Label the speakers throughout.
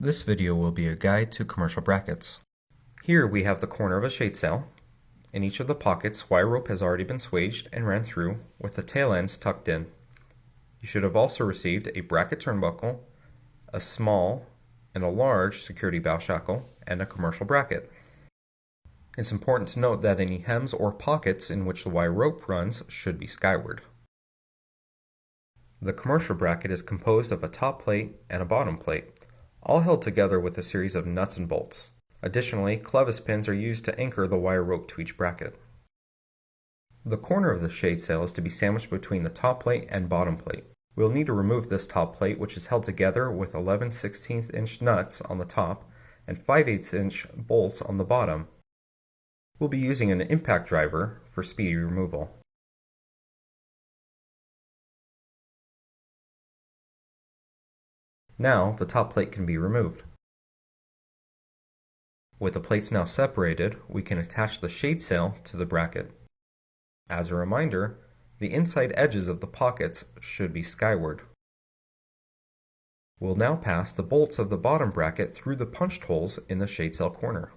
Speaker 1: This video will be a guide to commercial brackets. Here we have the corner of a shade sail. In each of the pockets, wire rope has already been swaged and ran through, with the tail ends tucked in. You should have also received a bracket turnbuckle, a small and a large security bow shackle, and a commercial bracket. It's important to note that any hems or pockets in which the wire rope runs should be skyward. The commercial bracket is composed of a top plate and a bottom plate, all held together with a series of nuts and bolts. Additionally, clevis pins are used to anchor the wire rope to each bracket. The corner of the shade sail is to be sandwiched between the top plate and bottom plate. We'll need to remove this top plate, which is held together with 11/16 inch nuts on the top and 5/8 inch bolts on the bottom. We'll be using an impact driver for speedy removal. Now the top plate can be removed. With the plates now separated, we can attach the shade sail to the bracket. As a reminder, the inside edges of the pockets should be skyward. We'll now pass the bolts of the bottom bracket through the punched holes in the shade sail corner.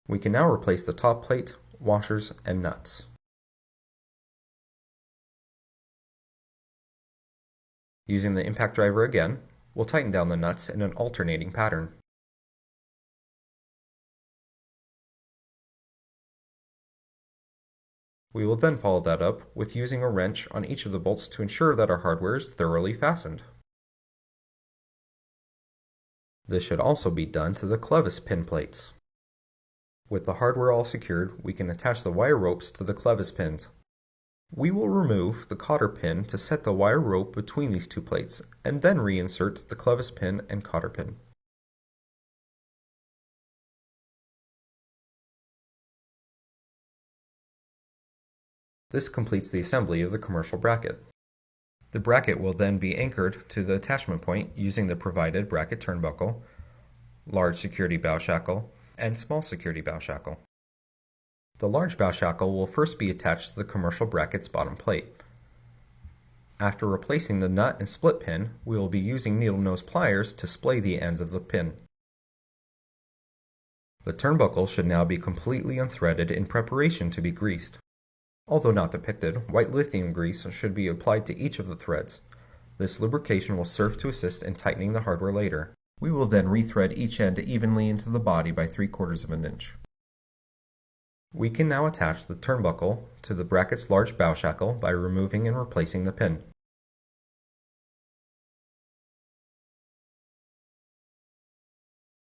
Speaker 1: We can now replace the top plate, washers, and nuts. Using the impact driver again, we'll tighten down the nuts in an alternating pattern. We will then follow that up with using a wrench on each of the bolts to ensure that our hardware is thoroughly fastened. This should also be done to the clevis pin plates. With the hardware all secured, we can attach the wire ropes to the clevis pins. We will remove the cotter pin to set the wire rope between these two plates, and then reinsert the clevis pin and cotter pin. This completes the assembly of the commercial bracket. The bracket will then be anchored to the attachment point using the provided bracket turnbuckle, large security bow shackle, and small security bow shackle. The large bow shackle will first be attached to the commercial bracket's bottom plate. After replacing the nut and split pin, we will be using needle nose pliers to splay the ends of the pin. The turnbuckle should now be completely unthreaded in preparation to be greased. Although not depicted, white lithium grease should be applied to each of the threads. This lubrication will serve to assist in tightening the hardware later. We will then rethread each end evenly into the body by 3/4 of an inch. We can now attach the turnbuckle to the bracket's large bow shackle by removing and replacing the pin.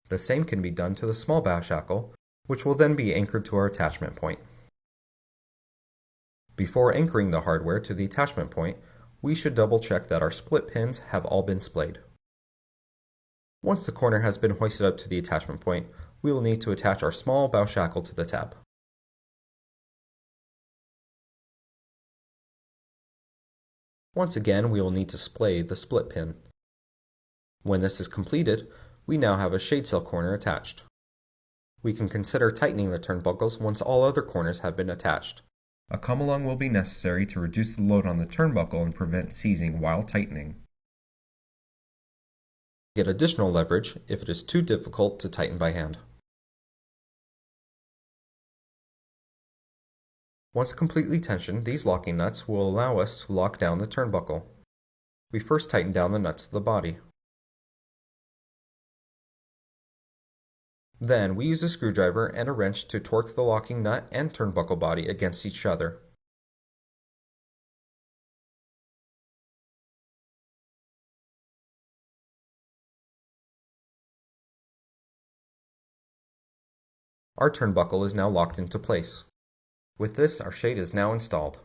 Speaker 1: The same can be done to the small bow shackle, which will then be anchored to our attachment point. Before anchoring the hardware to the attachment point, we should double check that our split pins have all been splayed. Once the corner has been hoisted up to the attachment point, we will need to attach our small bow shackle to the tab. Once again, we will need to splay the split pin. When this is completed, we now have a shade sail corner attached. We can consider tightening the turnbuckles once all other corners have been attached. A come-along will be necessary to reduce the load on the turnbuckle and prevent seizing while tightening. Get additional leverage if it is too difficult to tighten by hand. Once completely tensioned, these locking nuts will allow us to lock down the turnbuckle. We first tighten down the nuts to the body. Then we use a screwdriver and a wrench to torque the locking nut and turnbuckle body against each other. Our turnbuckle is now locked into place. With this, our shade is now installed.